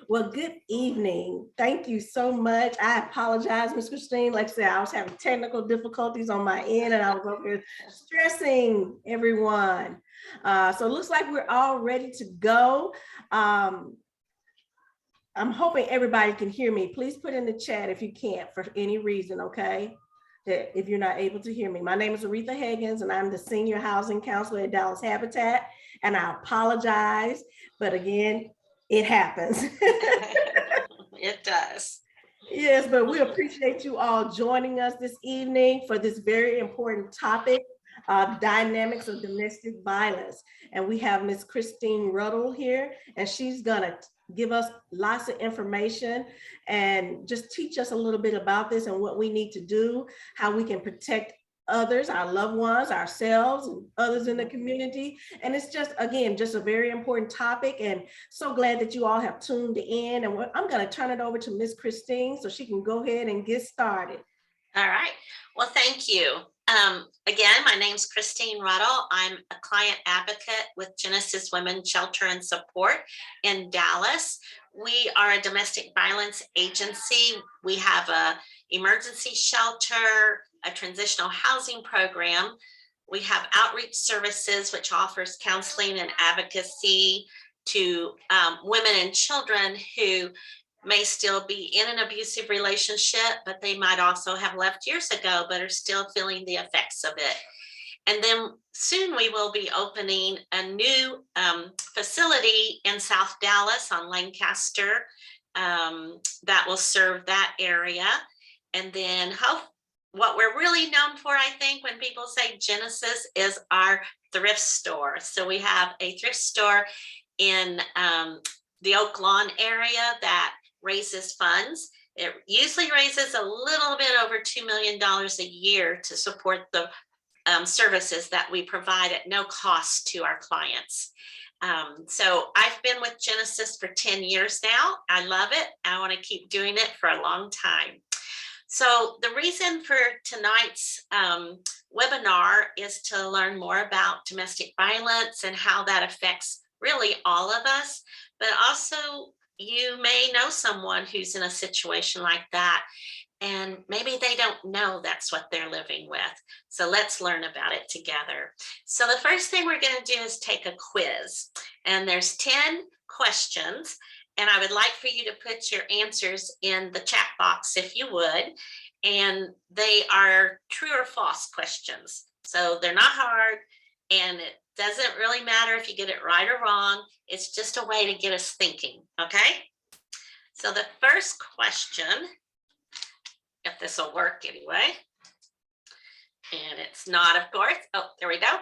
Well, good evening. Thank you so much. I apologize, Ms. Christine. Like I said, I was having technical difficulties on my end and I was over here stressing everyone. So it looks like we're all ready to go. I'm hoping everybody can hear me. Please put in the chat if you can't for any reason, okay? If you're not able to hear me. My name is Aretha Higgins and I'm the Senior Housing Counselor at Dallas Habitat. And I apologize, but again, it happens. It does. Yes, but we appreciate you all joining us this evening for this very important topic, dynamics of domestic violence. And we have Ms. Christine Ruddle here, and she's gonna give us lots of information and just teach us a little bit about this and what we need to do, how we can protect others, our loved ones, ourselves, and others in the community. And it's just, again, just a very important topic, and so glad that you all have tuned in. And I'm going to turn it over to Miss Christine so she can go ahead and get started. All right. Well, thank you. Again, my name's Christine Ruddle. I'm a client advocate with Genesis Women's Shelter and Support in Dallas. We are a domestic violence agency. We have a emergency shelter, a transitional housing program. We have outreach services, which offers counseling and advocacy to women and children who may still be in an abusive relationship, but they might also have left years ago, but are still feeling the effects of it. And then soon we will be opening a new facility in South Dallas on Lancaster that will serve that area. And then what we're really known for, I think, when people say Genesis, is our thrift store. So we have a thrift store in the Oak Lawn area that raises funds. It usually raises a little bit over $2 million a year to support the services that we provide at no cost to our clients. So I've been with Genesis for 10 years now. I love it. I want to keep doing it for a long time. So the reason for tonight's webinar is to learn more about domestic violence and how that affects really all of us, but also you may know someone who's in a situation like that, and maybe they don't know that's what they're living with. So let's learn about it together. So the first thing we're going to do is take a quiz, and there's 10 questions, and I would like for you to put your answers in the chat box if you would, and they are true or false questions. So they're not hard, and it doesn't really matter if you get it right or wrong. It's just a way to get us thinking, okay? So the first question, if this will work anyway, and it's not, of course. Oh, there we go.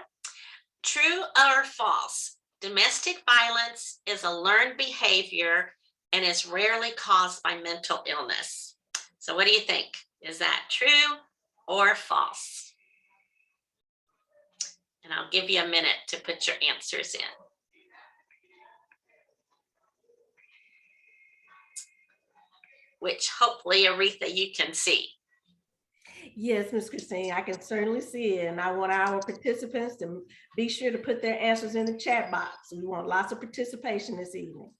True or false? Domestic violence is a learned behavior and is rarely caused by mental illness. So what do you think? Is that true or false? And I'll give you a minute to put your answers in. Which hopefully, Aretha, you can see. Yes, Ms. Christine, I can certainly see it. And I want our participants to be sure to put their answers in the chat box. We want lots of participation this evening.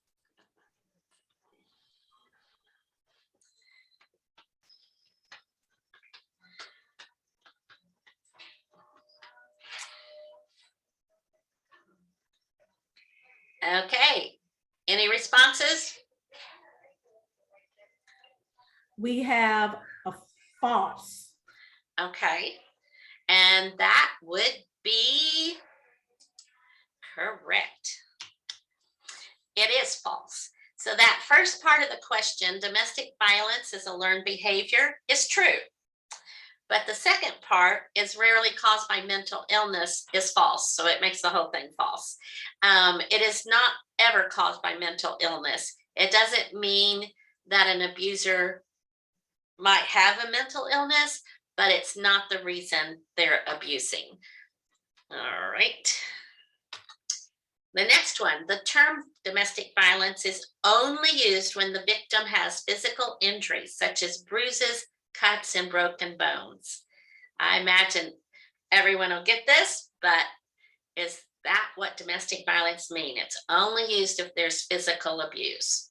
Okay, any responses? We have a false. Okay, and that would be correct. It is false. So that first part of the question, domestic violence is a learned behavior, is true. But the second part is rarely caused by mental illness is false. So it makes the whole thing false. It is not ever caused by mental illness. It doesn't mean that an abuser might have a mental illness, but it's not the reason they're abusing. All right. The next one, the term domestic violence is only used when the victim has physical injuries such as bruises, cuts, and broken bones. I imagine everyone will get this, but is that what domestic violence means? It's only used if there's physical abuse.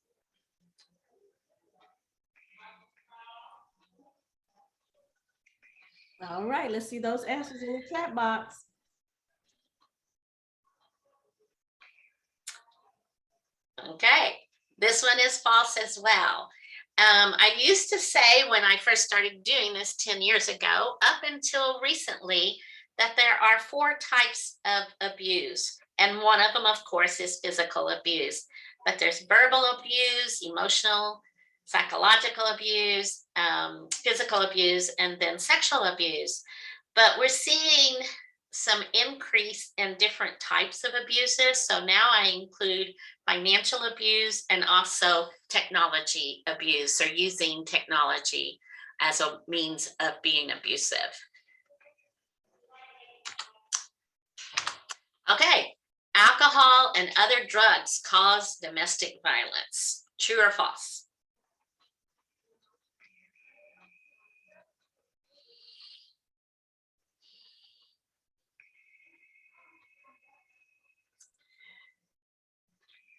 All right, let's see those answers in the chat box. Okay, this one is false as well. I used to say when I first started doing this 10 years ago, up until recently, that there are 4 types of abuse. And one of them, of course, is physical abuse. But there's verbal abuse, emotional, psychological abuse, physical abuse, and then sexual abuse. But we're seeing some increase in different types of abuses. So now I include financial abuse and also technology abuse, or using technology as a means of being abusive. Okay, alcohol and other drugs cause domestic violence. True or false?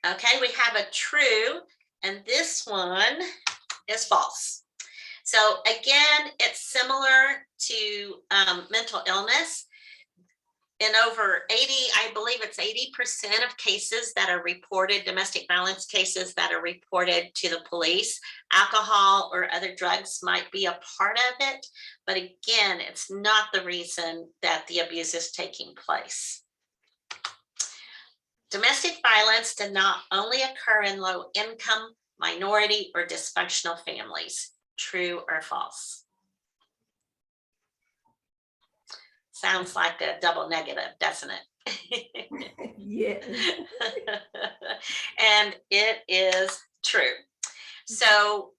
Okay, we have a true, and this one is false. So again, it's similar to mental illness. In over 80, I believe it's 80% of cases that are reported, domestic violence cases that are reported to the police, alcohol or other drugs might be a part of it. But again, it's not the reason that the abuse is taking place. Domestic violence does not only occur in low income, minority, or dysfunctional families. True or false? Sounds like a double negative, doesn't it? Yeah. And it is true. So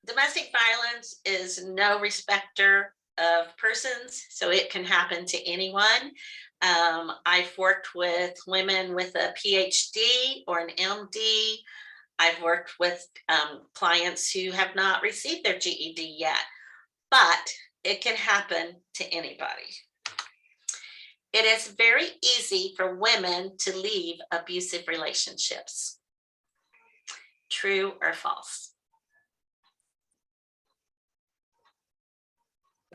domestic violence is no respecter of persons, so it can happen to anyone. I've worked with women with a PhD or an MD. I've worked with clients who have not received their GED yet, but it can happen to anybody. It is very easy for women to leave abusive relationships. True or false?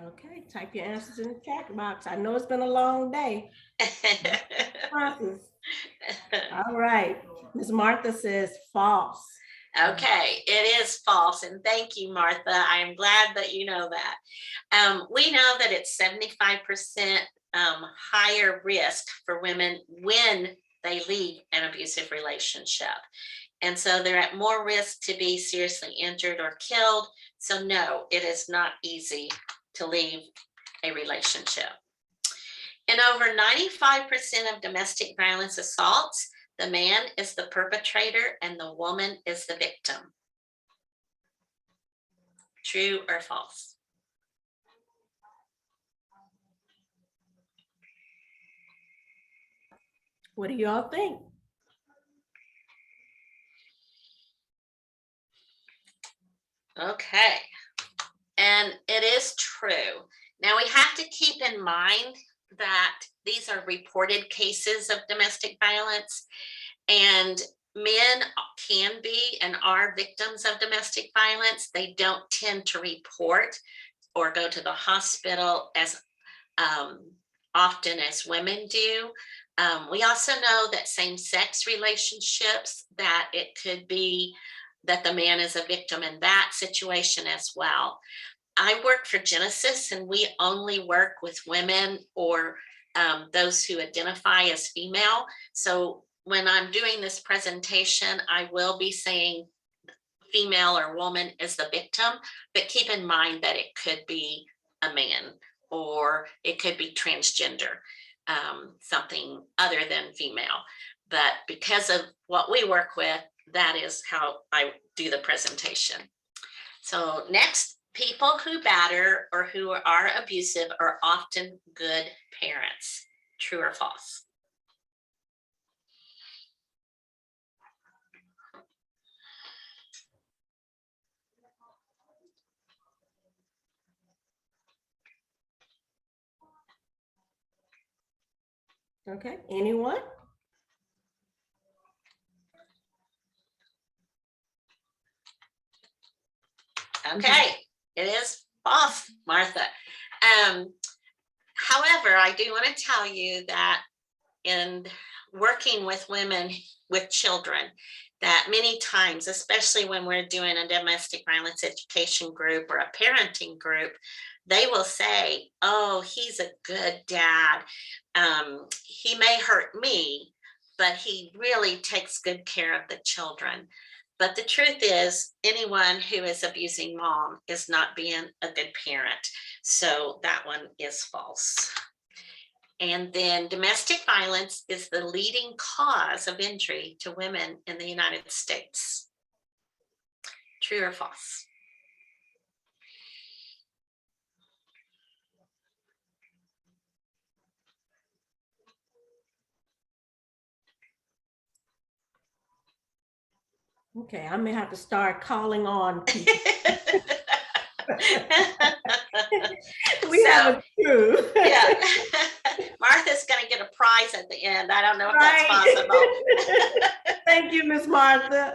Okay, type your answers in the chat box. I know it's been a long day. All right, Ms. Martha says false. Okay, it is false. And thank you, Martha. I'm glad that you know that. We know that it's 75% higher risk for women when they leave an abusive relationship. And so they're at more risk to be seriously injured or killed. So no, it is not easy to leave a relationship. In over 95% of domestic violence assaults, the man is the perpetrator and the woman is the victim. True or false? What do y'all think? Okay, and it is true. Now we have to keep in mind that these are reported cases of domestic violence, and men can be and are victims of domestic violence. They don't tend to report or go to the hospital as often as women do. We also know that same-sex relationships, that it could be that the man is a victim in that situation as well. I work for Genesis, and we only work with women or those who identify as female. So when I'm doing this presentation, I will be saying female or woman is the victim, but keep in mind that it could be a man or it could be transgender, something other than female. But because of what we work with, that is how I do the presentation. So next, people who batter or who are abusive are often good parents. True or false? Okay, anyone? Okay, it is false, Martha. However, I do want to tell you that in working with women with children, that many times, especially when we're doing a domestic violence education group or a parenting group, they will say, oh, he's a good dad. He may hurt me, but he really takes good care of the children. But the truth is, anyone who is abusing mom is not being a good parent. So that one is false. And then domestic violence is the leading cause of injury to women in the United States. True or false? Okay, I may have to start calling on people. We have a true. Yeah. Martha's going to get a prize at the end. I don't know if that's possible. Thank you, Miss Martha.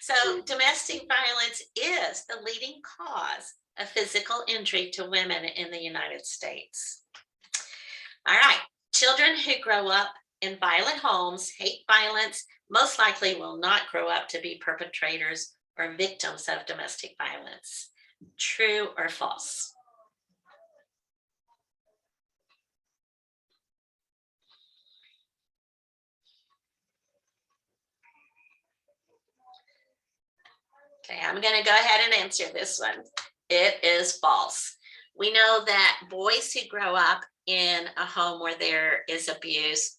So domestic violence is the leading cause of physical injury to women in the United States. All right, children who grow up in violent homes, hate violence, most likely will not grow up to be perpetrators or victims of domestic violence. True or false? Okay, I'm going to go ahead and answer this one. It is false. We know that boys who grow up in a home where there is abuse,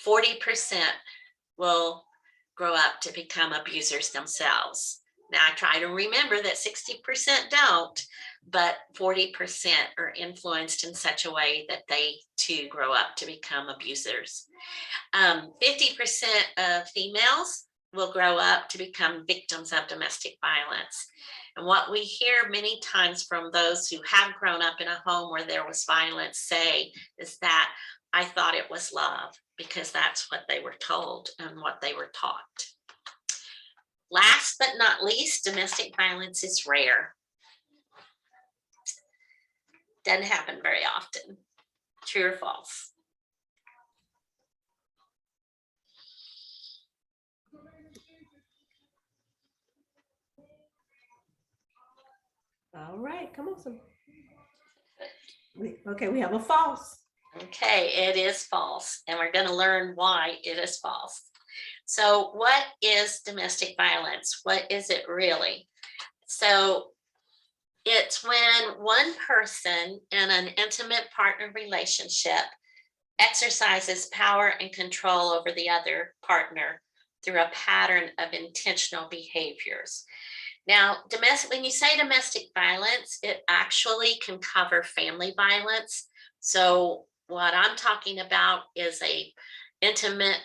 40% will grow up to become abusers themselves. Now, I try to remember that 60% don't, but 40% are influenced in such a way that they too grow up to become abusers. 50% of females will grow up to become victims of domestic violence. And what we hear many times from those who have grown up in a home where there was violence say is that I thought it was love, because that's what they were told and what they were taught. Last but not least, domestic violence is rare. Doesn't happen very often. True or false? All right, come on. Okay, we have a false. Okay, it is false, and we're going to learn why it is false. So what is domestic violence? What is it really? So it's when one person in an intimate partner relationship exercises power and control over the other partner through a pattern of intentional behaviors. Now, when you say domestic violence, it actually can cover family violence. So what I'm talking about is a intimate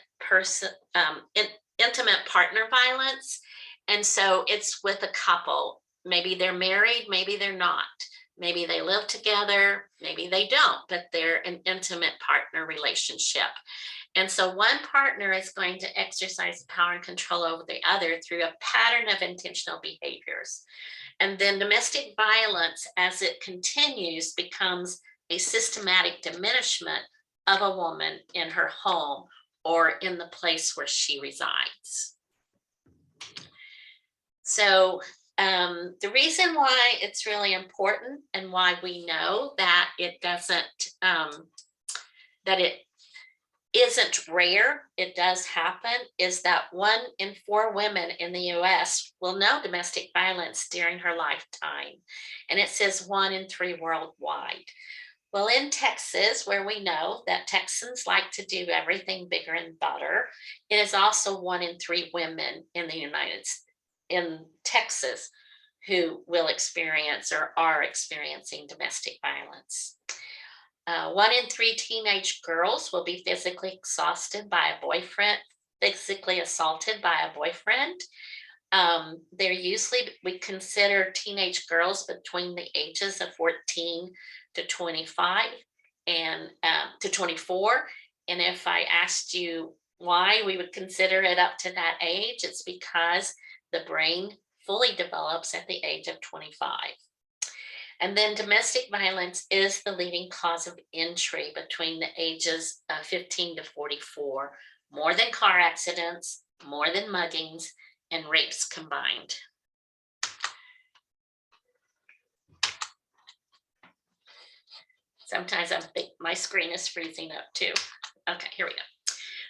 partner violence. And so it's with a couple. Maybe they're married, maybe they're not. Maybe they live together, maybe they don't, but they're an intimate partner relationship. And so one partner is going to exercise power and control over the other through a pattern of intentional behaviors. And then domestic violence, as it continues, becomes a systematic diminishment of a woman in her home or in the place where she resides. So the reason why it's really important and why we know that it doesn't, that it isn't rare, it does happen, is that 1 in 4 women in the US will know domestic violence during her lifetime. And it says 1 in 3 worldwide. Well, in Texas, where we know that Texans like to do everything bigger and better, it is also 1 in 3 women in the in Texas who will experience or are experiencing domestic violence. 1 in 3 teenage girls will be physically exhausted by a boyfriend, physically assaulted by a boyfriend. They're usually, we consider teenage girls between the ages of 14 to 25 and to 24. And if I asked you why we would consider it up to that age, it's because the brain fully develops at the age of 25. And then domestic violence is the leading cause of entry between the ages of 15 to 44, more than car accidents, more than muggings, and rapes combined. Sometimes I think my screen is freezing up too. Okay, here we go.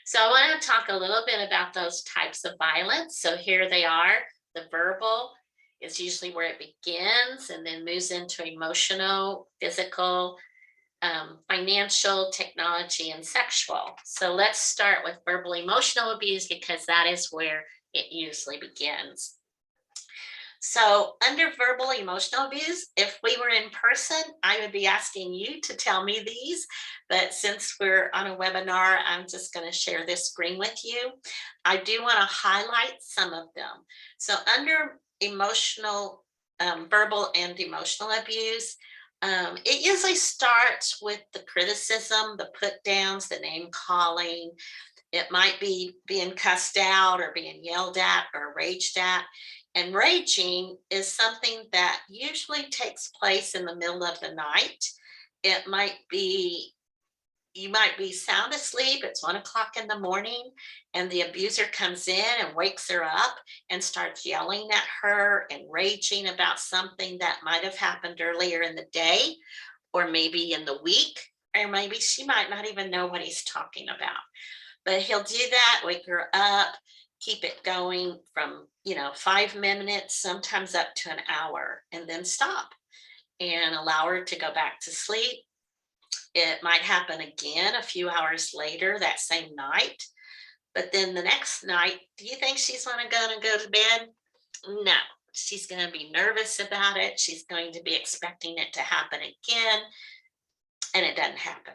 So I want to talk a little bit about those types of violence. So here they are. The verbal is usually where it begins and then moves into emotional, physical, financial, technology, and sexual. So let's start with verbal emotional abuse because that is where it usually begins. So under verbal emotional abuse, if we were in person, I would be asking you to tell me these, but since we're on a webinar, I'm just going to share this screen with you. I do want to highlight some of them. So under emotional, verbal and emotional abuse, it usually starts with the criticism, the put downs, the name calling. It might be being cussed out or being yelled at or raged at. And raging is something that usually takes place in the middle of the night. It might be, you might be sound asleep, it's 1 o'clock in the morning, and the abuser comes in and wakes her up and starts yelling at her and raging about something that might have happened earlier in the day, or maybe in the week, or maybe she might not even know what he's talking about. But he'll do that, wake her up, keep it going from 5 minutes, sometimes up to an hour, and then stop and allow her to go back to sleep. It might happen again a few hours later that same night, but then the next night, do you think she's gonna go to bed? No, she's going to be nervous about it. She's going to be expecting it to happen again, and it doesn't happen.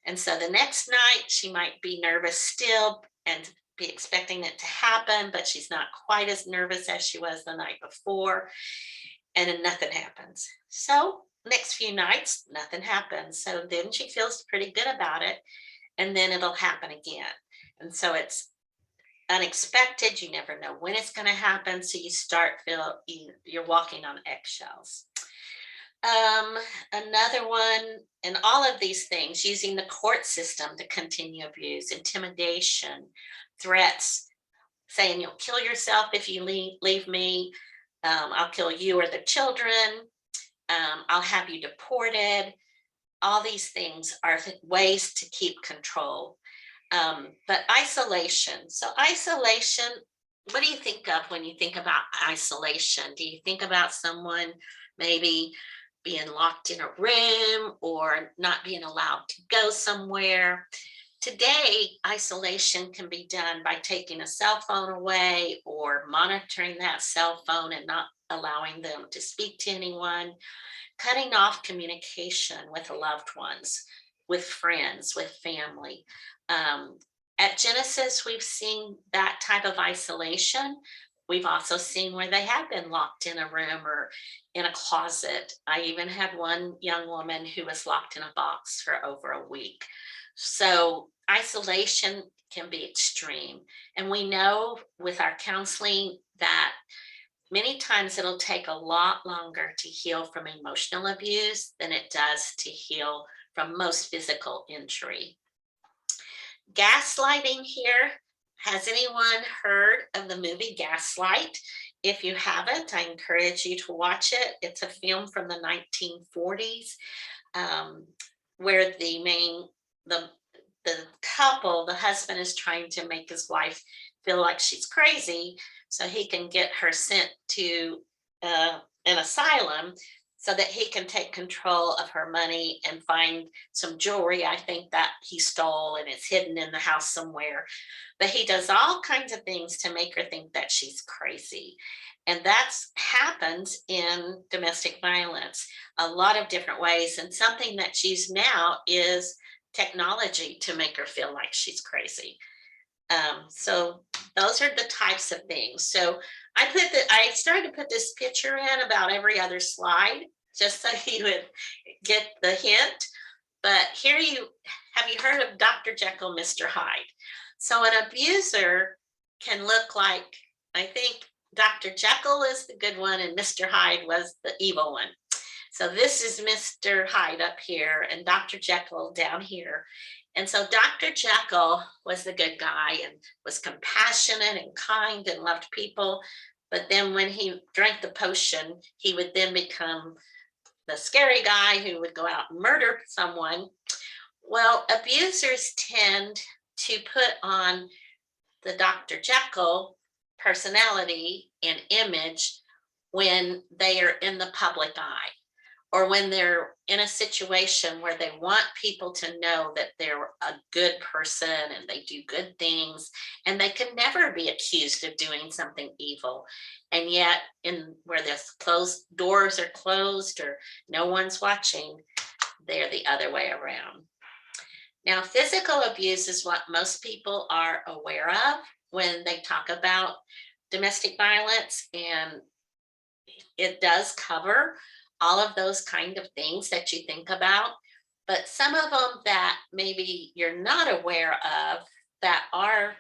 And so the next night, she might be nervous still and be expecting it to happen, but she's not quite as nervous as she was the night before, and then nothing happens. So next few nights, nothing happens. So then she feels pretty good about it, and then it'll happen again. And so it's unexpected. You never know when it's going to happen. So you start you're walking on eggshells. Another one, and all of these things, using the court system to continue abuse, intimidation, threats, saying you'll kill yourself if you leave me, I'll kill you or the children, I'll have you deported. All these things are ways to keep control. But isolation. So isolation, what do you think of when you think about isolation? Do you think about someone maybe being locked in a room or not being allowed to go somewhere? Today, isolation can be done by taking a cell phone away or monitoring that cell phone and not allowing them to speak to anyone, cutting off communication with loved ones, with friends, with family. At Genesis, we've seen that type of isolation. We've also seen where they have been locked in a room or in a closet. I even had one young woman who was locked in a box for over a week. So isolation can be extreme. And we know with our counseling that many times it'll take a lot longer to heal from emotional abuse than it does to heal from most physical injury. Gaslighting here. Has anyone heard of the movie Gaslight? If you haven't, I encourage you to watch it. It's a film from the 1940s where the couple, the husband is trying to make his wife feel like she's crazy so he can get her sent to an asylum so that he can take control of her money and find some jewelry, I think, that he stole and is hidden in the house somewhere. But he does all kinds of things to make her think that she's crazy. And that's happens in domestic violence, a lot of different ways. And something that she's now is technology to make her feel like she's crazy. So those are the types of things. So I started to put this picture in about every other slide, just so you would get the hint. But here have you heard of Dr. Jekyll, Mr. Hyde? So an abuser can look like, I think Dr. Jekyll is the good one and Mr. Hyde was the evil one. So this is Mr. Hyde up here and Dr. Jekyll down here. And so Dr. Jekyll was the good guy and was compassionate and kind and loved people. But then when he drank the potion, he would then become the scary guy who would go out and murder someone. Well, abusers tend to put on the Dr. Jekyll personality and image when they are in the public eye, or when they're in a situation where they want people to know that they're a good person and they do good things, and they can never be accused of doing something evil. And yet, in where the closed doors are closed or no one's watching, they're the other way around. Now, physical abuse is what most people are aware of when they talk about domestic violence, and it does cover all of those kind of things that you think about. But some of them that maybe you're not aware of that are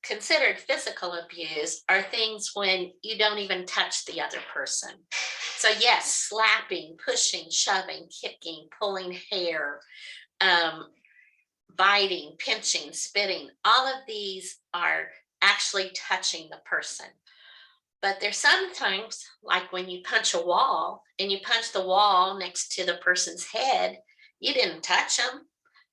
considered physical abuse are things when you don't even touch the other person. So yes, slapping, pushing, shoving, kicking, pulling hair, biting, pinching, spitting, all of these are actually touching the person. But there's sometimes, like when you punch a wall and you punch the wall next to the person's head, you didn't touch them,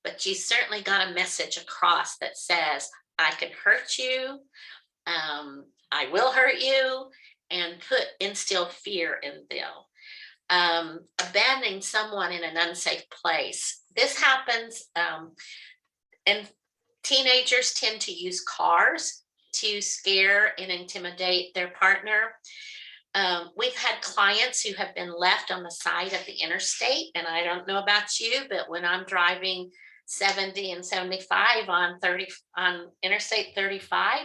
but you certainly got a message across that says, I can hurt you, I will hurt you, and instill fear in them. Abandoning someone in an unsafe place. This happens, and teenagers tend to use cars to scare and intimidate their partner. We've had clients who have been left on the side of the interstate, and I don't know about you, but when I'm driving 70 and 75 on Interstate 35,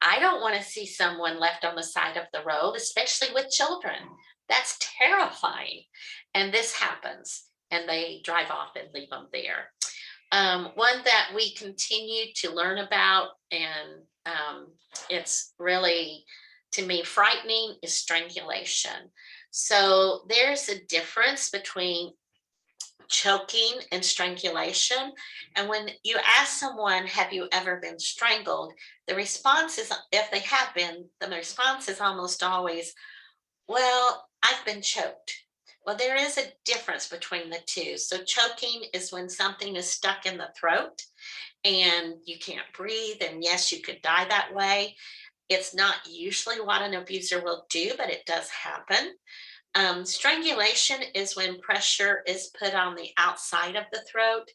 I don't want to see someone left on the side of the road, especially with children. That's terrifying. And this happens, and they drive off and leave them there. One that we continue to learn about, and it's really, to me, frightening, is strangulation. So there's a difference between choking and strangulation. And when you ask someone, have you ever been strangled? The response is, if they have been, the response is almost always, well, I've been choked. Well, there is a difference between the two. So choking is when something is stuck in the throat and you can't breathe. And yes, you could die that way. It's not usually what an abuser will do, but it does happen. Strangulation is when pressure is put on the outside of the throat.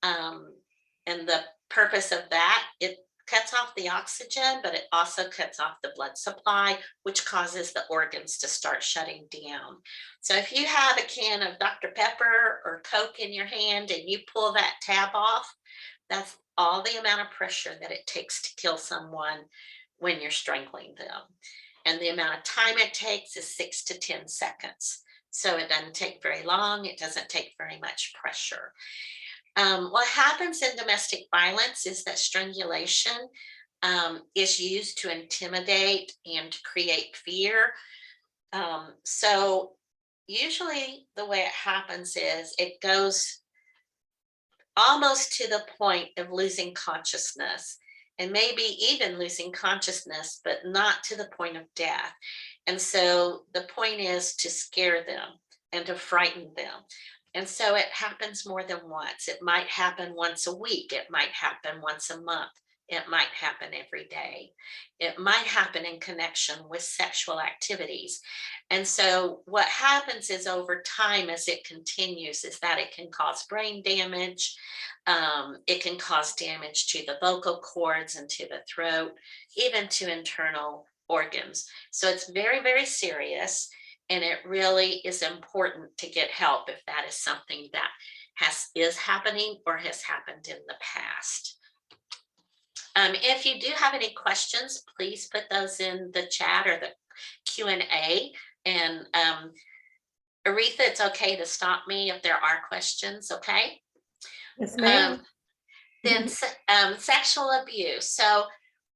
And the purpose of that, it cuts off the oxygen, but it also cuts off the blood supply, which causes the organs to start shutting down. So if you have a can of Dr. Pepper or Coke in your hand and you pull that tab off, that's all the amount of pressure that it takes to kill someone when you're strangling them. And the amount of time it takes is 6 to 10 seconds. So it doesn't take very long. It doesn't take very much pressure. What happens in domestic violence is that strangulation is used to intimidate and to create fear. So usually the way it happens is it goes almost to the point of losing consciousness, and maybe even losing consciousness, but not to the point of death. And so the point is to scare them and to frighten them. And so it happens more than once. It might happen once a week. It might happen once a month. It might happen every day. It might happen in connection with sexual activities. And so what happens is, over time, as it continues, is that it can cause brain damage. It can cause damage to the vocal cords and to the throat, even to internal organs. So it's very, very serious. And it really is important to get help if that is something that is happening or has happened in the past. If you do have any questions, please put those in the chat or the Q&A. And Aretha, it's okay to stop me if there are questions, okay? Yes, ma'am. Then sexual abuse. So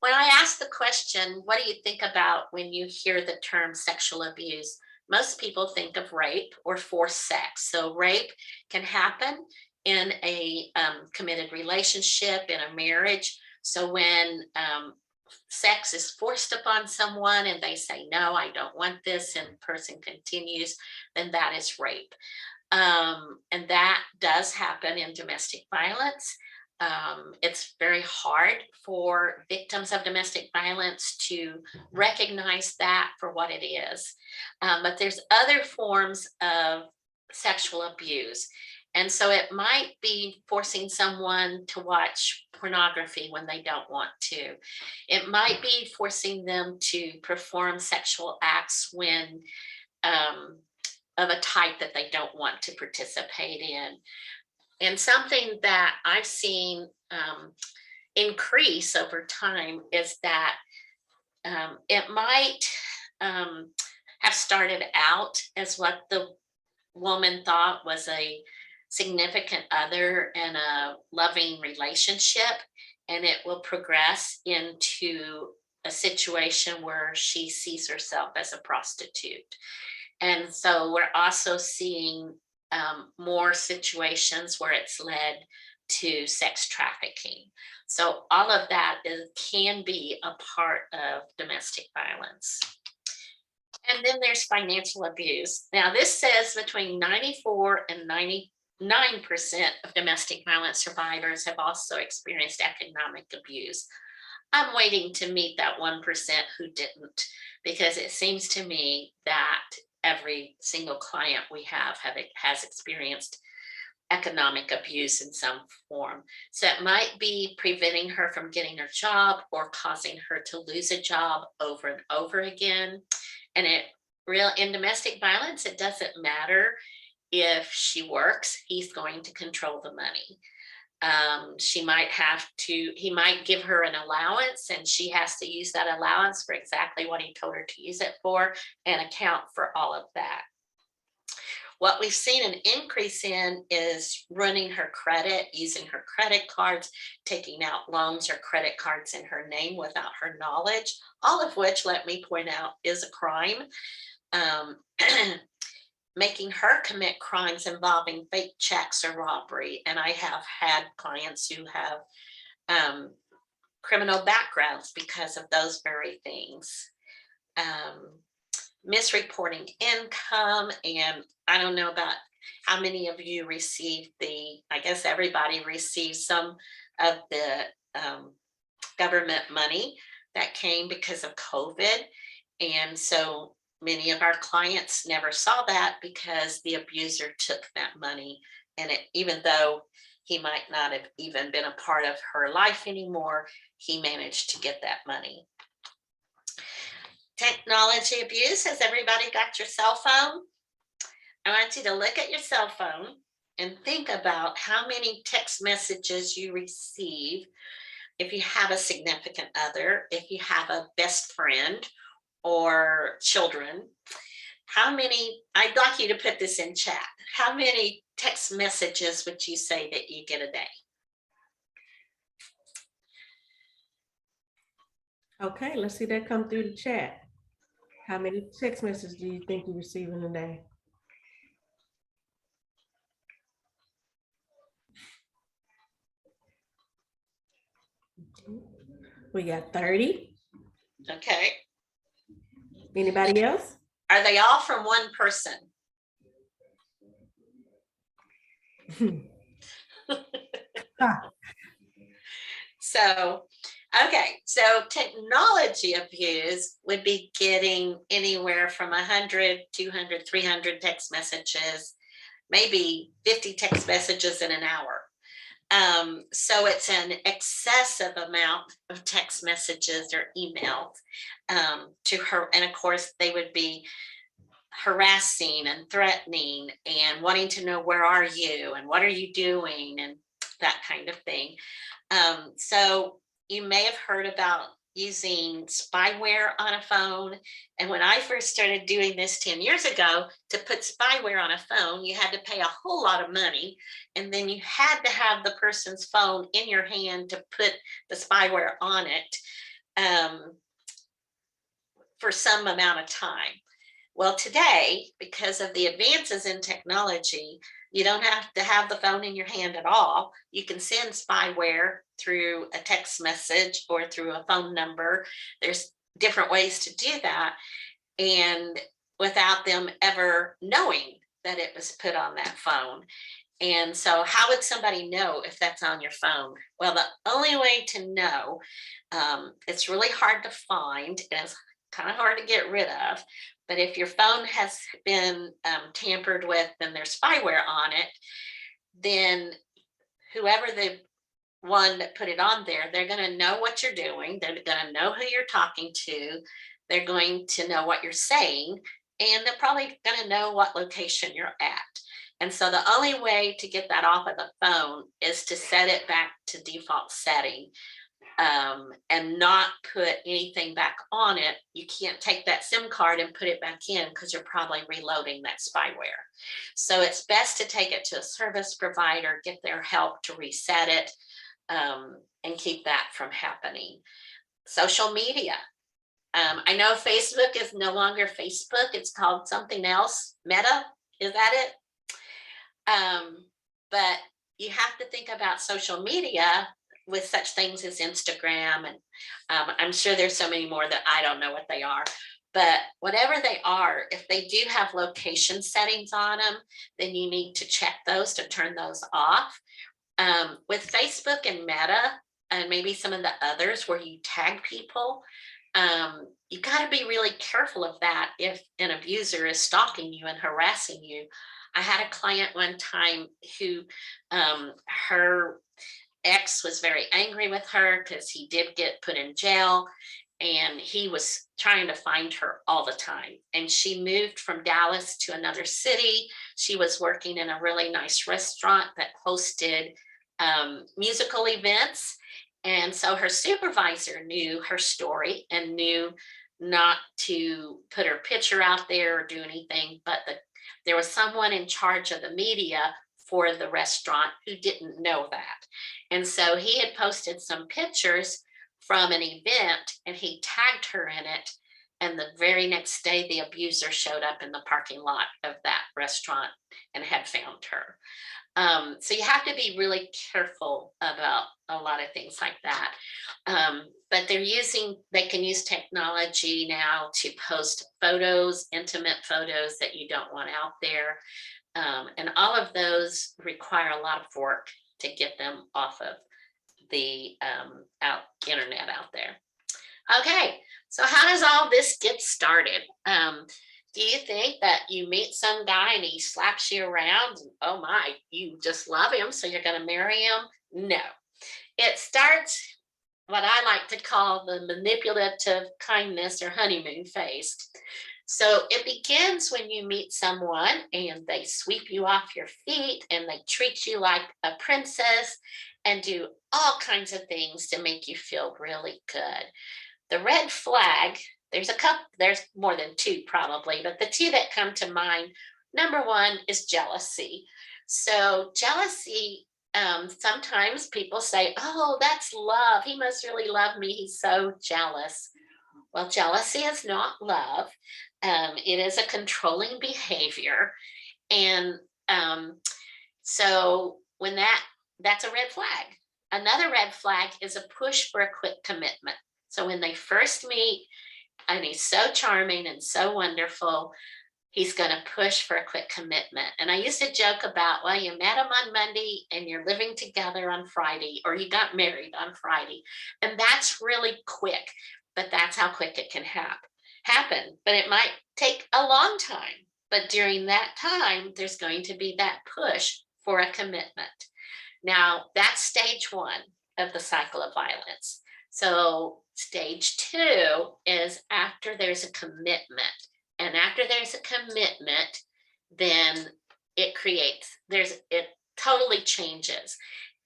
when I ask the question, what do you think about when you hear the term sexual abuse? most people think of rape or forced sex. So rape can happen in a committed relationship, in a marriage. So when sex is forced upon someone and they say, no, I don't want this, and the person continues, then that is rape. And that does happen in domestic violence. It's very hard for victims of domestic violence to recognize that for what it is. But there's other forms of sexual abuse. And so it might be forcing someone to watch pornography when they don't want to. It might be forcing them to perform sexual acts when of a type that they don't want to participate in. And something that I've seen increase over time is that it might have started out as what the woman thought was a significant other in a loving relationship, and it will progress into a situation where she sees herself as a prostitute. And so we're also seeing more situations where it's led to sex trafficking. So all of that can be a part of domestic violence. And then there's financial abuse. Now this says between 94 and 99% of domestic violence survivors have also experienced economic abuse. I'm waiting to meet that 1% who didn't, because it seems to me that every single client we has experienced economic abuse in some form. So it might be preventing her from getting her job or causing her to lose a job over and over again. And in domestic violence, it doesn't matter if she works, he's going to control the money. He might give her an allowance and she has to use that allowance for exactly what he told her to use it for and account for all of that. What we've seen an increase in is running her credit, using her credit cards, taking out loans or credit cards in her name without her knowledge, all of which, let me point out, is a crime. Making her commit crimes involving fake checks or robbery. And I have had clients who have criminal backgrounds because of those very things. Misreporting income, and I don't know about how many of you received I guess everybody receives some of the government money that came because of COVID. And so many of our clients never saw that because the abuser took that money, and even though he might not have even been a part of her life anymore, he managed to get that money. Technology abuse. Has everybody got your cell phone? I want you to look at your cell phone and think about how many text messages you receive if you have a significant other, if you have a best friend or children. I'd like you to put this in chat. How many text messages would you say that you get a day? Okay, let's see that come through the chat. How many text messages do you think you receive in a day? We got 30. Okay. Anybody else? Are they all from one person? So, okay, so technology abuse would be getting anywhere from 100, 200, 300 text messages, maybe 50 text messages in an hour. So it's an excessive amount of text messages or emails to her. And of course, they would be harassing and threatening and wanting to know, where are you and what are you doing, and that kind of thing. So you may have heard about using spyware on a phone. And when I first started doing this 10 years ago, to put spyware on a phone, you had to pay a whole lot of money. And then you had to have the person's phone in your hand to put the spyware on it for some amount of time. Well, today, because of the advances in technology, you don't have to have the phone in your hand at all. You can send spyware through a text message or through a phone number. There's different ways to do that, and without them ever knowing that it was put on that phone. And so, how would somebody know if that's on your phone? Well, the only way to know, it's really hard to find and it's kind of hard to get rid of. But if your phone has been tampered with and there's spyware on it, then whoever the one that put it on there, they're going to know what you're doing. They're going to know who you're talking to. They're going to know what you're saying, and they're probably going to know what location you're at. And so the only way to get that off of the phone is to set it back to default setting, and not put anything back on it. You can't take that SIM card and put it back in because you're probably reloading that spyware. So it's best to take it to a service provider, get their help to reset it, and keep that from happening. Social media. I know Facebook is no longer Facebook. It's called something else. Meta, is that it? But you have to think about social media with such things as Instagram. And I'm sure there's so many more that I don't know what they are. But whatever they are, if they do have location settings on them, then you need to check those to turn those off. With Facebook and Meta, and maybe some of the others where you tag people, you got to be really careful of that if an abuser is stalking you and harassing you. I had a client one time who, her ex was very angry with her because he did get put in jail, and he was trying to find her all the time. And she moved from Dallas to another city. She was working in a really nice restaurant that hosted musical events. And so her supervisor knew her story and knew not to put her picture out there or do anything, but there was someone in charge of the media for the restaurant who didn't know that. And so he had posted some pictures from an event and he tagged her in it. And the very next day, the abuser showed up in the parking lot of that restaurant and had found her. So you have to be really careful about a lot of things like that. But they can use technology now to post photos, intimate photos that you don't want out there. And all of those require a lot of work to get them off of the internet out there. Okay, so how does all this get started? Do you think that you meet some guy and he slaps you around and oh my, you just love him, so you're going to marry him? No. It starts what I like to call the manipulative kindness or honeymoon phase. So it begins when you meet someone and they sweep you off your feet and they treat you like a princess and do all kinds of things to make you feel really good. The red flag, there's more than two probably, but the two that come to mind, number one is jealousy. So jealousy, sometimes people say, oh, that's love. He must really love me. He's so jealous. Well, jealousy is not love. It is a controlling behavior. And so when that's a red flag. Another red flag is a push for a quick commitment. So when they first meet, and he's so charming and so wonderful, he's going to push for a quick commitment. And I used to joke about, well, you met him on Monday and you're living together on Friday, or you got married on Friday. And that's really quick, but that's how quick it can happen. But it might take a long time. But during that time, there's going to be that push for a commitment. Now, that's stage one of the cycle of violence. So stage two is after there's a commitment. And after there's a commitment, then it totally changes.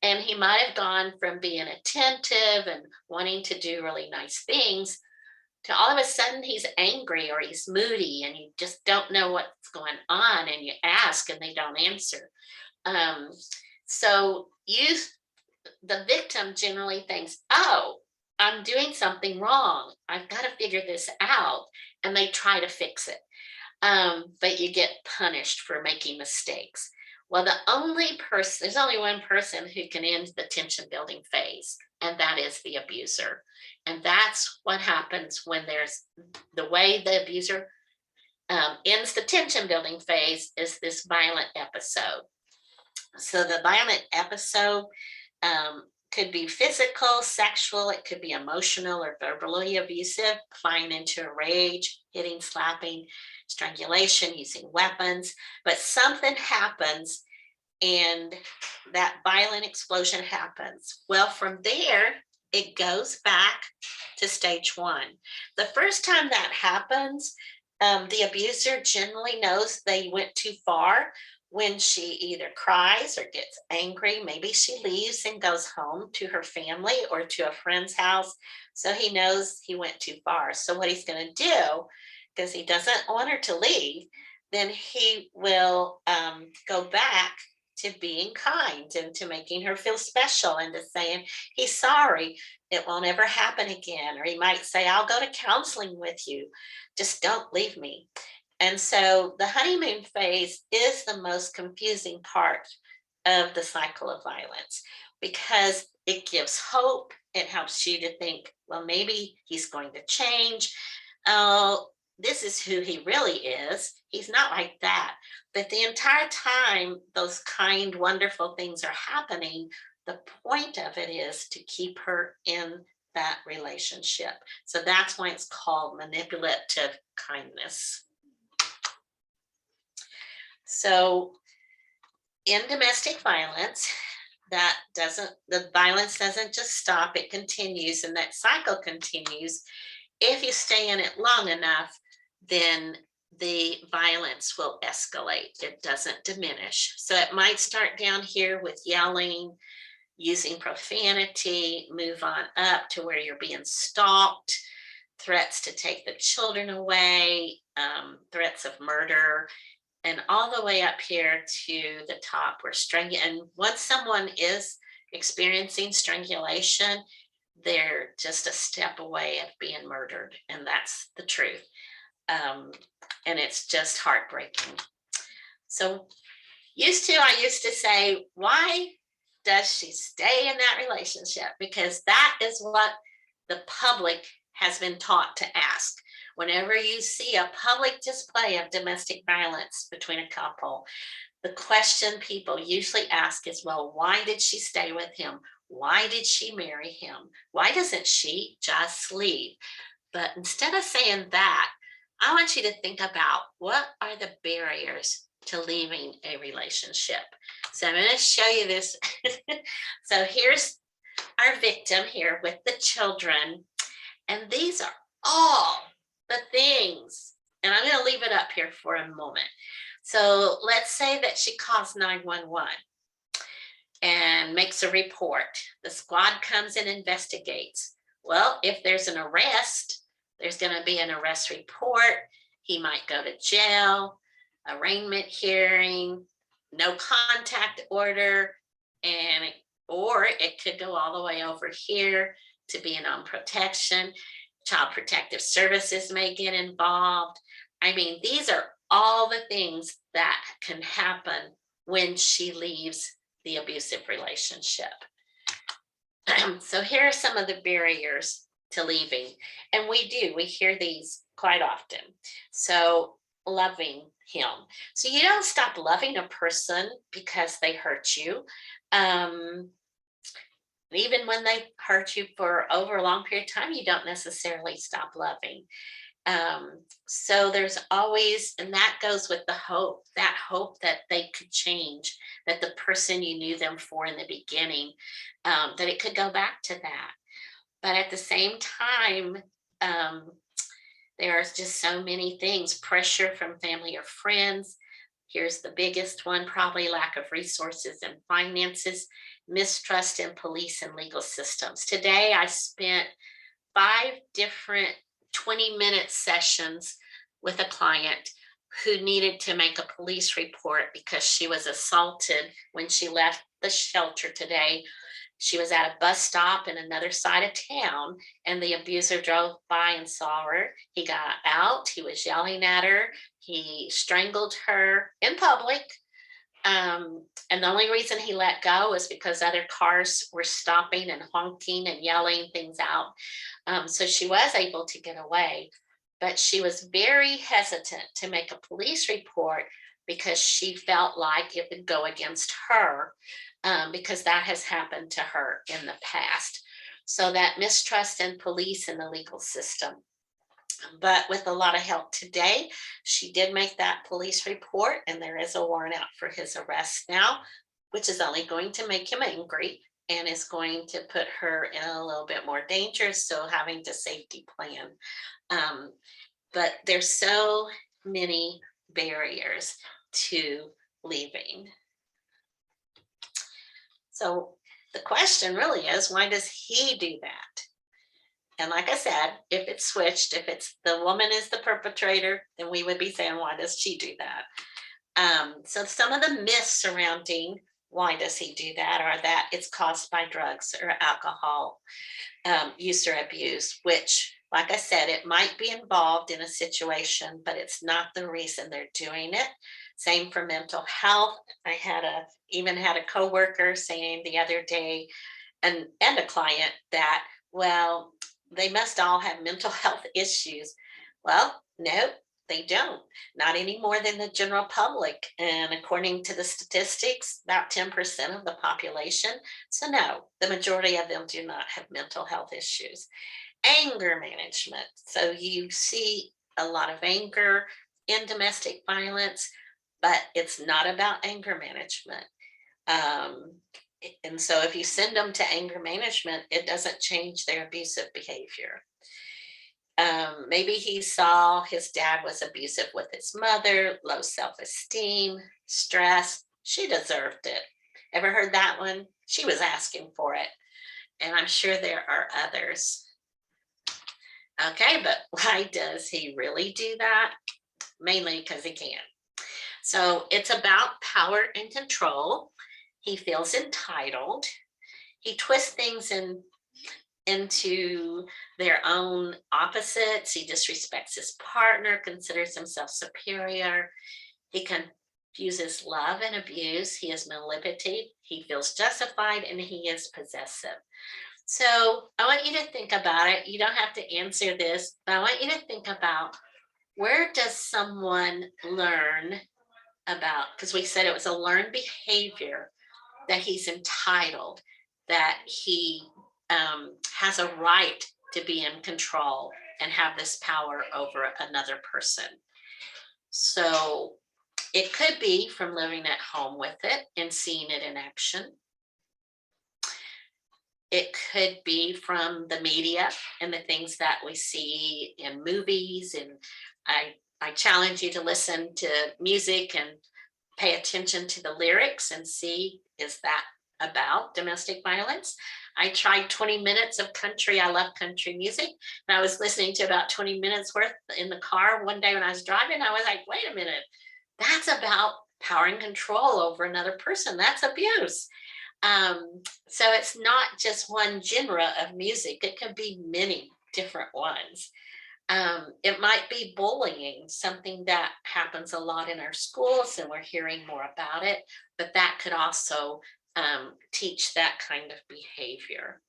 And he might have gone from being attentive and wanting to do really nice things to all of a sudden he's angry or he's moody and you just don't know what's going on, and you ask and they don't answer. So the victim generally thinks, oh, I'm doing something wrong. I've got to figure this out. And they try to fix it. but you get punished for making mistakes. Well, there's only one person who can end the tension building phase, and that is the abuser. And that's what happens when there's the way the abuser ends the tension building phase is this violent episode. So the violent episode could be physical, sexual, it could be emotional or verbally abusive, flying into a rage, hitting, slapping, strangulation, using weapons. But something happens and that violent explosion happens. Well, from there, it goes back to stage one. The first time that happens, the abuser generally knows they went too far when she either cries or gets angry. Maybe she leaves and goes home to her family or to a friend's house. So he knows he went too far. So what he's going to do, because he doesn't want her to leave, then he will go back to being kind and to making her feel special and to saying he's sorry, it won't ever happen again. Or he might say, I'll go to counseling with you, just don't leave me. And so the honeymoon phase is the most confusing part of the cycle of violence because it gives hope. It helps you to think, well, maybe he's going to change. Oh, this is who he really is. He's not like that. But the entire time those kind, wonderful things are happening, the point of it is to keep her in that relationship. So that's why it's called manipulative kindness. So in domestic violence, the violence doesn't just stop, it continues, and that cycle continues. If you stay in it long enough, then the violence will escalate. It doesn't diminish. So it might start down here with yelling, using profanity, move on up to where you're being stalked, threats to take the children away, threats of murder, and all the way up here to the top where and once someone is experiencing strangulation, they're just a step away of being murdered, and that's the truth. And it's just heartbreaking. So I used to say, why does she stay in that relationship? Because that is what the public has been taught to ask. Whenever you see a public display of domestic violence between a couple, the question people usually ask is, well, why did she stay with him? Why did she marry him? Why doesn't she just leave? But instead of saying that, I want you to think about what are the barriers to leaving a relationship. So I'm going to show you this. So here's our victim here with the children. And these are all the things. And I'm going to leave it up here for a moment. So let's say that she calls 911 and makes a report. The squad comes and investigates. Well, if there's an arrest, there's going to be an arrest report. He might go to jail, arraignment hearing, no contact order, or it could go all the way over here to being on protection. Child Protective Services may get involved. I mean, these are all the things that can happen when she leaves the abusive relationship. So here are some of the barriers to leaving. And we hear these quite often. So loving him. So you don't stop loving a person because they hurt you. Even when they hurt you for over a long period of time, you don't necessarily stop loving. So there's always, and that goes with the hope that they could change, that the person you knew them for in the beginning, that it could go back to that. But at the same time, there's just so many things, pressure from family or friends. Here's the biggest one, probably lack of resources and finances, mistrust in police and legal systems. Today, I spent 5 different 20-minute sessions with a client who needed to make a police report because she was assaulted when she left the shelter today She was at a bus stop in another side of town, and the abuser drove by and saw her. He got out, he was yelling at her, he strangled her in public. And the only reason he let go was because other cars were stopping and honking and yelling things out. So she was able to get away, but she was very hesitant to make a police report because she felt like it would go against her, because that has happened to her in the past. So that mistrust in police and the legal system. But with a lot of help today, she did make that police report, and there is a warrant out for his arrest now, which is only going to make him angry and is going to put her in a little bit more danger. So having to safety plan. But there's so many barriers to leaving. So the question really is, why does he do that? And like I said, if it's switched, if it's the woman is the perpetrator, then we would be saying, why does she do that? So some of the myths surrounding why does he do that are that it's caused by drugs or alcohol use or abuse, which, like I said, it might be involved in a situation, but it's not the reason they're doing it. Same for mental health. I even had a coworker saying the other day, and a client, that, well, they must all have mental health issues. Well, no, they don't, not any more than the general public. And according to the statistics, about 10% of the population. So no, the majority of them do not have mental health issues. Anger management. So you see a lot of anger in domestic violence, but it's not about anger management. And so if you send them to anger management, it doesn't change their abusive behavior. Maybe he saw his dad was abusive with his mother, low self-esteem, stress. She deserved it. Ever heard that one? She was asking for it. And I'm sure there are others. Okay, but why does he really do that? Mainly because he can. So it's about power and control. He feels entitled. He twists things into their own opposites. He disrespects his partner, considers himself superior. He confuses love and abuse. He is manipulative. He feels justified, and he is possessive. So I want you to think about it. You don't have to answer this, but I want you to think about, where does someone learn about, because we said it was a learned behavior, that he's entitled, that he has a right to be in control and have this power over another person. So it could be from living at home with it and seeing it in action. It could be from the media and the things that we see in movies. And I challenge you to listen to music and pay attention to the lyrics and see, is that about domestic violence? I tried 20 minutes of country. I love country music. And I was listening to about 20 minutes worth in the car one day when I was driving. I was like, wait a minute, that's about power and control over another person. That's abuse. So it's not just one genre of music. It could be many different ones. It might be bullying, something that happens a lot in our schools, and we're hearing more about it, but that could also teach that kind of behavior.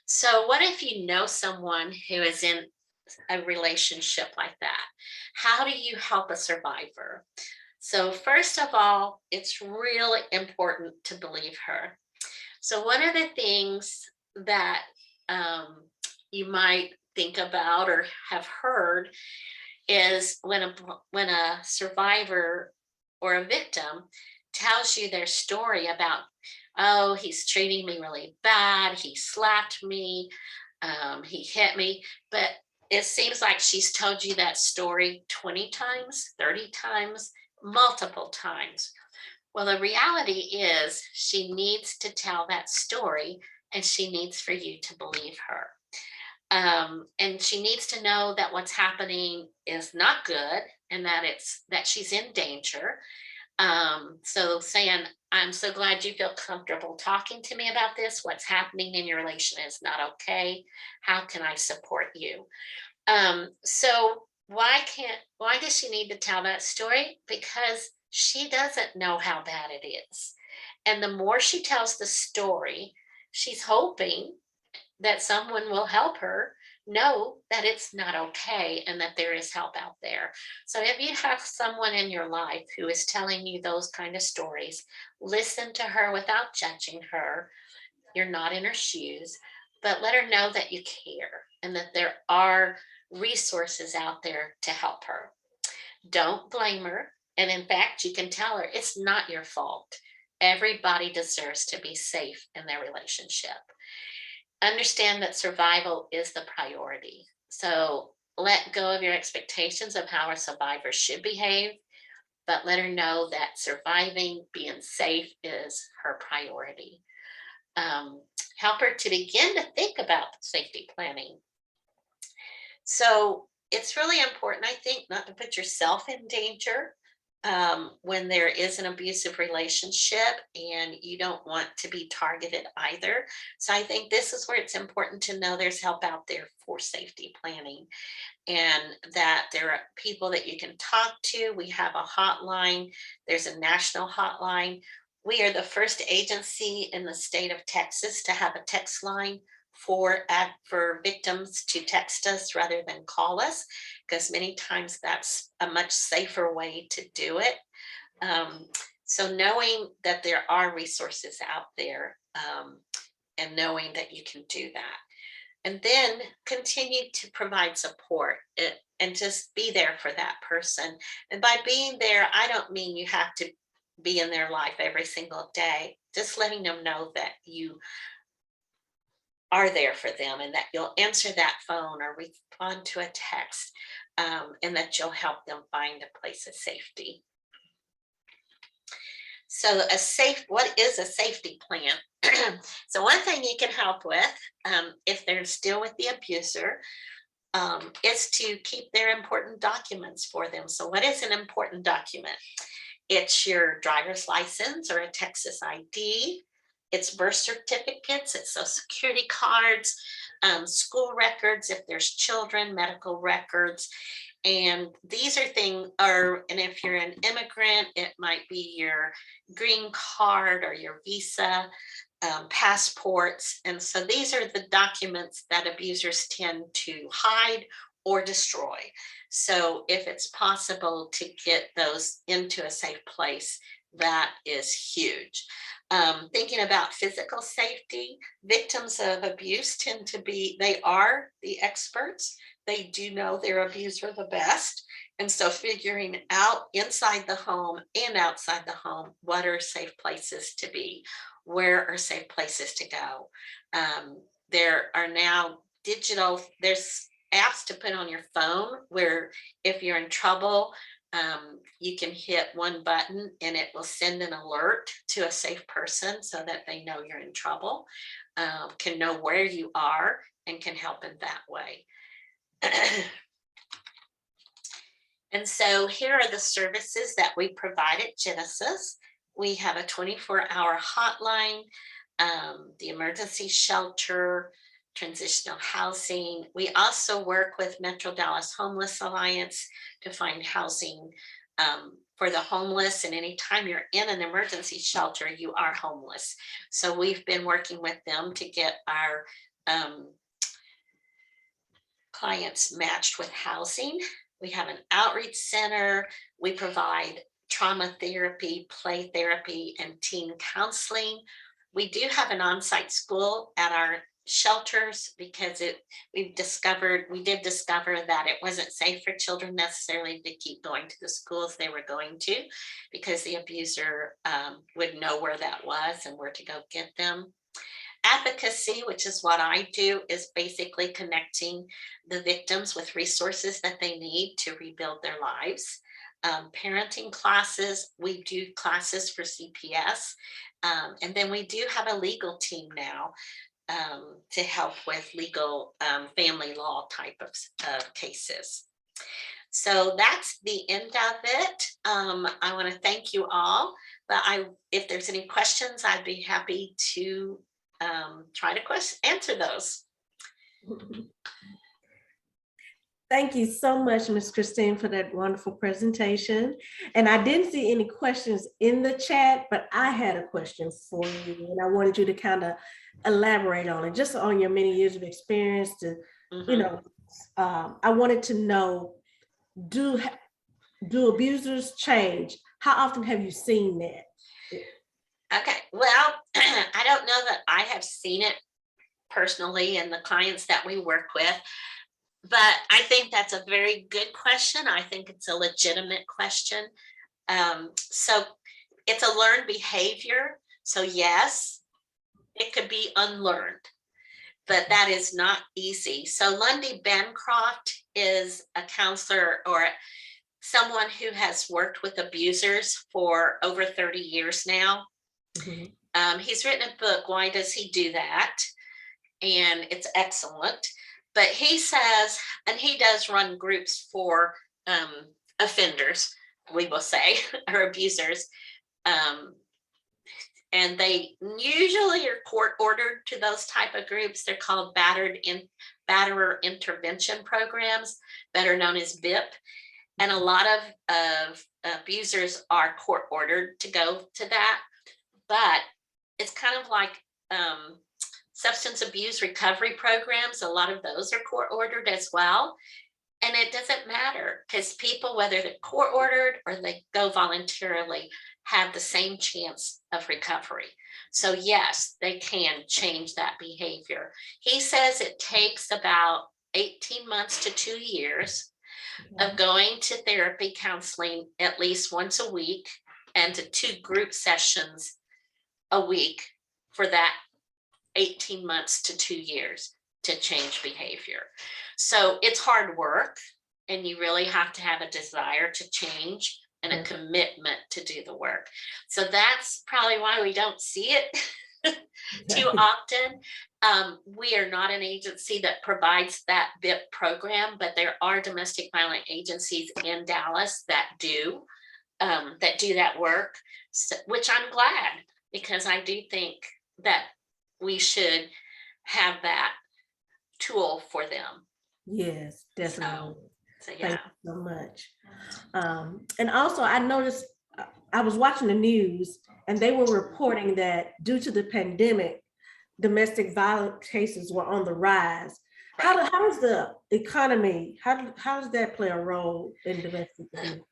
So what if you know someone who is in a relationship like that? How do you help a survivor? So first of all, it's really important to believe her. So one of the things that you might think about or have heard is when a survivor or a victim tells you their story about, oh, he's treating me really bad, he slapped me, he hit me, but it seems like she's told you that story 20 times, 30 times, multiple times. Well, the reality is she needs to tell that story, and she needs for you to believe her. And she needs to know that what's happening is not good, and that she's in danger. So saying, I'm so glad you feel comfortable talking to me about this. What's happening in your relation is not okay. How can I support you? So why does she need to tell that story? Because she doesn't know how bad it is. And the more she tells the story, she's hoping that someone will help her know that it's not okay and that there is help out there. So if you have someone in your life who is telling you those kind of stories, listen to her without judging her. You're not in her shoes, but let her know that you care and that there are resources out there to help her. Don't blame her. And in fact, you can tell her it's not your fault. Everybody deserves to be safe in their relationship. Understand that survival is the priority. So let go of your expectations of how a survivor should behave, but let her know that surviving, being safe is her priority. Um, Help her to begin to think about safety planning. So it's really important, I think, not to put yourself in danger when there is an abusive relationship, and you don't want to be targeted either. So I think this is where it's important to know there's help out there for safety planning, and that there are people that you can talk to. We have a hotline. There's a national hotline. We are the first agency in the state of Texas to have a text line for victims to text us rather than call us, because many times that's a much safer way to do it. Um, so knowing that there are resources out there, and knowing that you can do that, and then continue to provide support, and just be there for that person. And by being there, I don't mean you have to be in their life every single day, just letting them know that you are there for them and that you'll answer that phone or respond to a text, and that you'll help them find a place of safety. So what is a safety plan? So one thing you can help with, if they're still with the abuser, is to keep their important documents for them. So what is an important document? It's your driver's license or a Texas ID. It's birth certificates, it's social security cards, school records, if there's children, medical records. And these are and if you're an immigrant, it might be your green card or your visa, passports. And so these are the documents that abusers tend to hide or destroy. So if it's possible to get those into a safe place, that is huge. Thinking about physical safety, victims of abuse they are the experts. They do know their abuser the best. And so figuring out inside the home and outside the home, what are safe places to be? Where are safe places to go? There are now there's apps to put on your phone where if you're in trouble, you can hit one button and it will send an alert to a safe person so that they know you're in trouble, can know where you are, and can help in that way. And so here are the services that we provide at Genesis. We have a 24-hour hotline, the emergency shelter, transitional housing. We also work with Metro Dallas Homeless Alliance to find housing for the homeless. And anytime you're in an emergency shelter, you are homeless. So we've been working with them to get our clients matched with housing. We have an outreach center. We provide trauma therapy, play therapy, and teen counseling. We do have an on-site school at our shelters because we did discover that it wasn't safe for children necessarily to keep going to the schools they were going to, because the abuser would know where that was and where to go get them. Advocacy, which is what I do, is basically connecting the victims with resources that they need to rebuild their lives. Parenting classes, we do classes for CPS. And then we do have a legal team now to help with legal family law type of cases. So that's the end of it. I want to thank you all, but if there's any questions, I'd be happy to try to answer those. Thank you so much, Ms. Christine, for that wonderful presentation. And I didn't see any questions in the chat, but I had a question for you, and I wanted you to kind of elaborate on it, just on your many years of experience. I wanted to know, do abusers change? How often have you seen that? Okay, well, I don't know that I have seen it personally in the clients that we work with, but I think that's a very good question. I think it's a legitimate question. So it's a learned behavior. So yes, it could be unlearned, but that is not easy. So Lundy Bancroft is a counselor or someone who has worked with abusers for over 30 years now. Mm-hmm. He's written a book, Why Does He Do That? And it's excellent. But he says, and he does run groups for offenders, we will say, or abusers. And they usually are court ordered to those type of groups. They're called batterer intervention programs, better known as BIP. And a lot of abusers are court ordered to go to that. But it's kind of like substance abuse recovery programs. A lot of those are court ordered as well. And it doesn't matter, because people, whether they're court ordered or they go voluntarily, have the same chance of recovery. So yes, they can change that behavior. He says it takes about 18 months to 2 years of going to therapy counseling at least once a week and to 2 group sessions a week for that 18 months to 2 years to change behavior. So it's hard work, and you really have to have a desire to change and a commitment to do the work. So that's probably why we don't see it too often. We are not an agency that provides that BIP program, but there are domestic violence agencies in Dallas that do that work, so, which I'm glad, because I do think that we should have that tool for them. Yes, definitely. So yeah. Thank you so much. And also, I noticed, I was watching the news, and they were reporting that due to the pandemic, domestic violence cases were on the rise. Right. How does the economy, how does that play a role in domestic violence?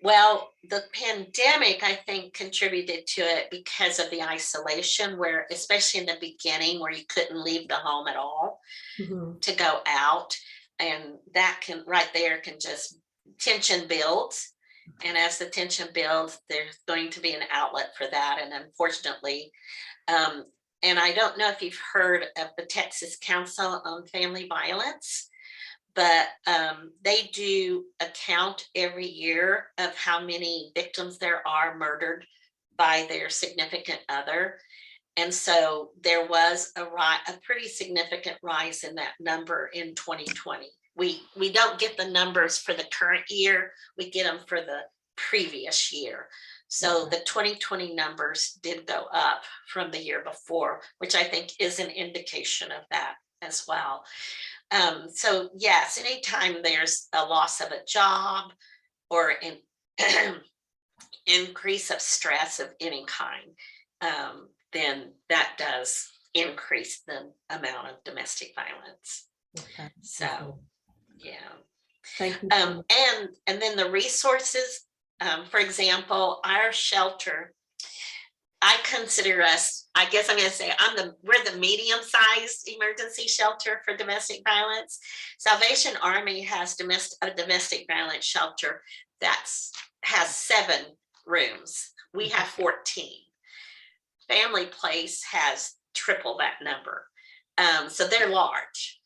Well, the pandemic, I think, contributed to it because of the isolation, where, especially in the beginning, where you couldn't leave the home at all to go out. And that can, right there, can just, tension builds. And as the tension builds, there's going to be an outlet for that. And unfortunately, and I don't know if you've heard of the Texas Council on Family Violence, but they do a count every year of how many victims there are murdered by their significant other. And so there was a pretty significant rise in that number in 2020. We don't get the numbers for the current year, we get them for the previous year. So the 2020 numbers did go up from the year before, which I think is an indication of that as well. So yes, anytime there's a loss of a job or an increase of stress of any kind, then that does increase the amount of domestic violence. Okay. So yeah. Thank you. And then the resources, for example, our shelter, I consider us, I guess I'm going to say we're the medium-sized emergency shelter for domestic violence. Salvation Army has a domestic violence shelter that has 7 rooms. We have 14. Family Place has triple that number. So they're large.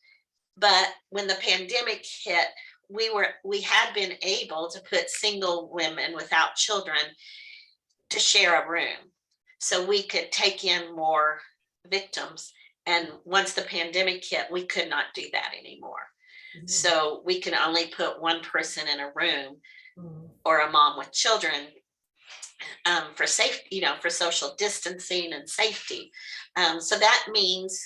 But when the pandemic hit, we had been able to put single women without children to share a room, so we could take in more victims. And once the pandemic hit, we could not do that anymore. So we can only put one person in a room Mhm. or a mom with children for safety, for social distancing and safety. So that means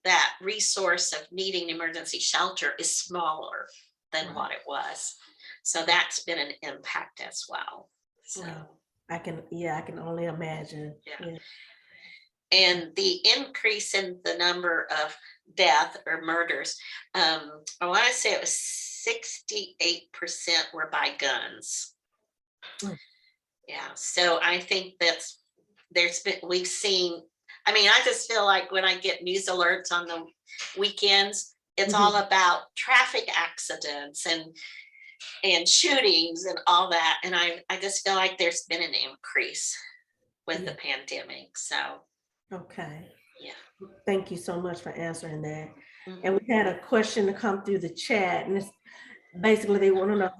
that resource of needing emergency shelter is smaller than Right. what it was. So that's been an impact as well. So, Wow. I can only imagine. yeah. Yeah. And the increase in the number of death or murders, I want to say it was 68% were by guns. Mm. Yeah, so I think we've seen, I mean, I just feel like when I get news alerts on the weekends, it's all Mhm. about traffic accidents and shootings and all that. And I just feel like there's been an increase with the Yeah. pandemic. So Okay. yeah. Thank you so much for answering that. And Mhm. we had a question to come through the chat, and it's basically they want to know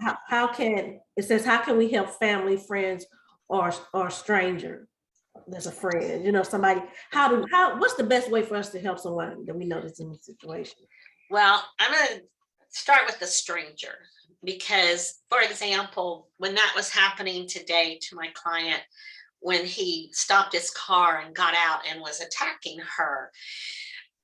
it says, how can we help family, friends, or stranger that's a friend, somebody, what's the best way for us to help someone that we know that's in a situation? Well, I'm going to start with the stranger because, for example, when that was happening today to my client, when he stopped his car and got out and was attacking her,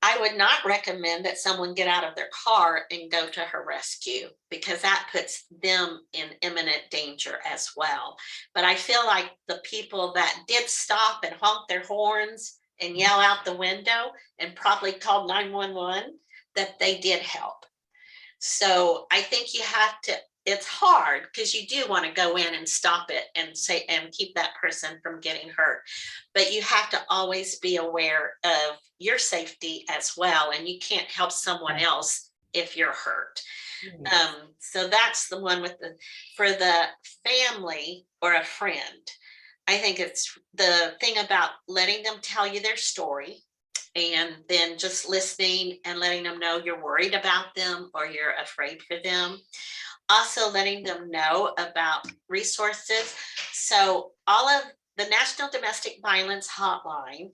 I would not recommend that someone get out of their car and go to her rescue because that puts them in imminent danger as well. But I feel like the people that did stop and honk their horns and yell out the window and probably called 911, that they did help. So I think you have to, it's hard because you do want to go in and stop it and say and keep that person from getting hurt. But you have to always be aware of your safety as well. And you can't help someone Right. else if you're hurt. Yes. So that's the one with for the family or a friend. I think it's the thing about letting them tell you their story and then just listening and letting them know you're worried about them or you're afraid for them. Also, letting them know about resources. So, all of the National Domestic Violence Hotline,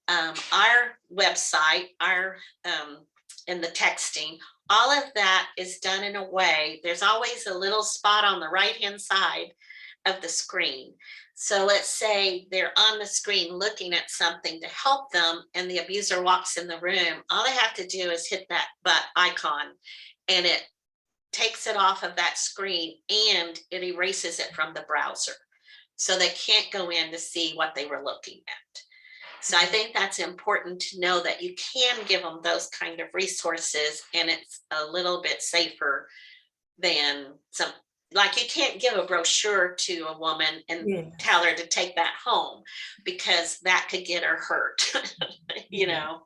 our website, in the texting, all of that is done in a way. There's always a little spot on the right hand side of the screen. So let's say they're on the screen looking at something to help them, and the abuser walks in the room. All they have to do is hit that icon, and it takes it off of that screen and it erases it from the browser. So they can't go in to see what they were looking at. So I think that's important to know that you can give them those kind of resources, and it's a little bit safer than some, like you can't give a brochure to a woman and Yes. tell her to take that home because that could get her hurt, Yeah.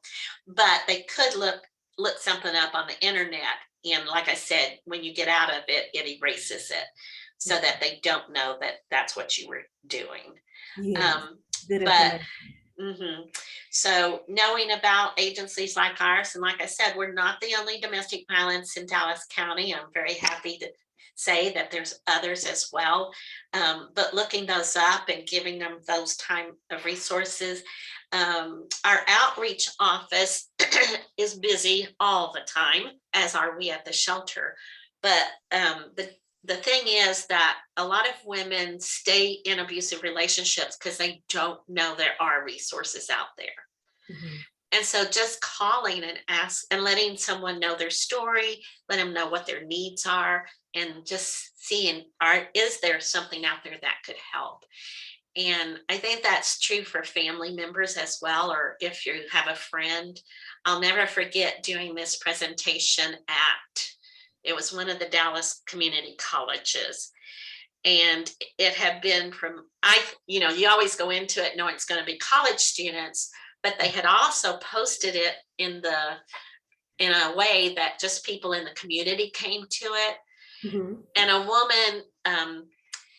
but they could look something up on the internet. And like I said, when you get out of it, it erases it so that they don't know that that's what you were doing. Yes. Um, Good but information. So knowing about agencies like ours, and like I said, we're not the only domestic violence in Dallas County. I'm very happy to say that there's others as well. But looking those up and giving them those time of resources. Our outreach office is busy all the time, as are we at the shelter. But the thing is that a lot of women stay in abusive relationships because they don't know there are resources out there. Mhm. And so just calling and ask and letting someone know their story, let them know what their needs are, and just seeing is there something out there that could help. And I think that's true for family members as well, or if you have a friend. I'll never forget doing this presentation it was one of the Dallas community colleges. And it had been you always go into it knowing it's going to be college students, but they had also posted it in a way that just people in the community came to it. Mhm. And a woman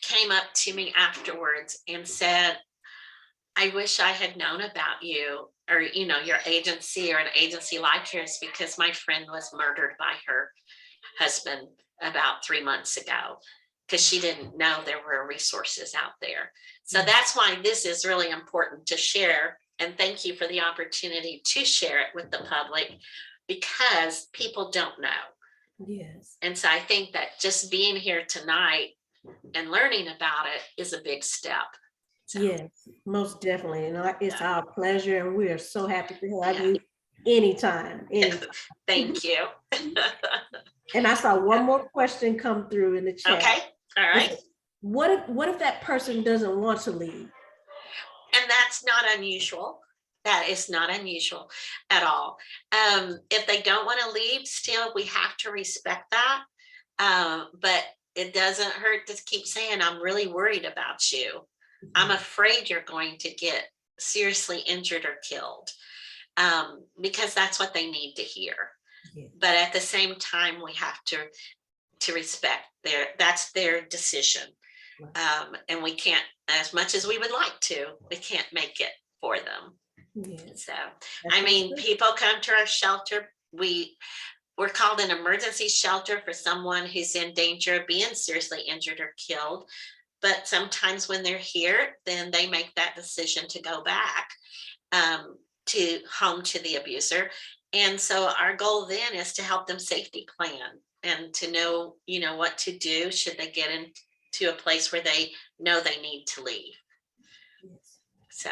came up to me afterwards and said, I wish I had known about you or, your agency or an agency like yours because my friend was murdered by her husband about 3 months ago because she didn't know there were resources out there. So Yeah. that's why this is really important to share. And thank you for the opportunity to share it with the public because people don't know. Yes. And so I think that just being here tonight and learning about it is a big step. So, Yes, most definitely. And it's yeah. our pleasure, and we are so happy to have Yeah. you anytime, anytime. Thank you. And I saw one more question come through in the chat. Okay, all It right. said, what if that person doesn't want to leave? And that's not unusual. That is not unusual at all. If they don't want to leave, still, we have to respect that. But it doesn't hurt to keep saying, I'm really worried about you. I'm afraid you're going to get seriously injured or killed, because that's what they need to hear. Yeah. But at the same time, we have to respect that's their decision. And we can't, as much as we would like to, we can't make it for them. Yes. So, That's I mean, so good. people come to our shelter. We're called an emergency shelter for someone who's in danger of being seriously injured or killed. But sometimes when they're here, then they make that decision to go back to home to the abuser. And so our goal then is to help them safety plan and to know, what to do should they get into a place where they know they need to leave. Yes. So,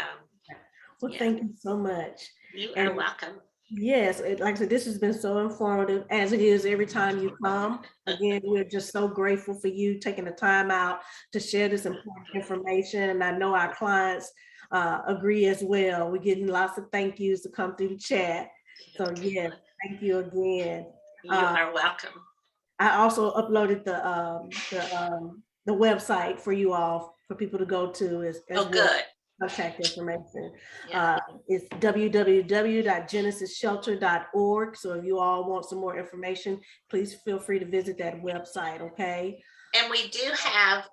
Well, yeah. thank you so much. You And are welcome. yes, like I said, this has been so informative, as it is every time you come. Again, we're just so grateful for you taking the time out to share this important information. And I know our clients agree as well. We're getting lots of thank yous to come through the chat. So yes, thank you again. You are welcome. I also uploaded the website for you all, for people to go to as Oh, well. good. Contact information. Yeah. It's www.genesisshelter.org. So if you all want some more information, please feel free to visit that website. Okay. And we do have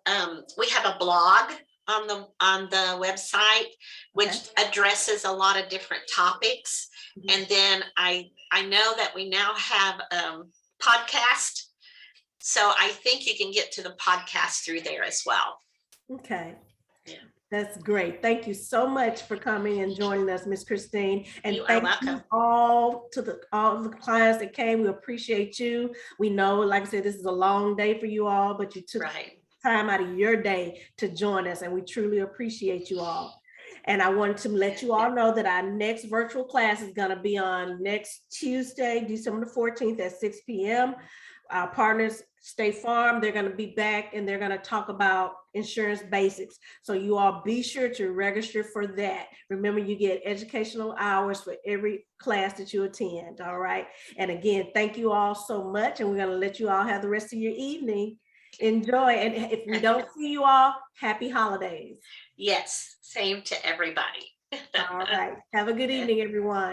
we have a blog on the website, which addresses a lot of different topics. And then I know that we now have podcast. So I think you can get to the podcast through there as well. Okay. Yeah. That's great. Thank you so much for coming and joining us, Ms. Christine. And You are thank welcome. you all the clients that came. We appreciate you. We know, like I said, this is a long day for you all, but you took time out of your day to join us, and we truly appreciate you all. And I wanted to let you all know that our next virtual class is going to be on next Tuesday, December the 14th at 6 p.m. Our partners, State Farm, they're going to be back and they're going to talk about insurance basics. So you all be sure to register for that. Remember, you get educational hours for every class that you attend. All right. And again, thank you all so much. And we're going to let you all have the rest of your evening. Enjoy. And if we don't see you all, happy holidays. Yes. Same to everybody. All right. Have a good evening, everyone.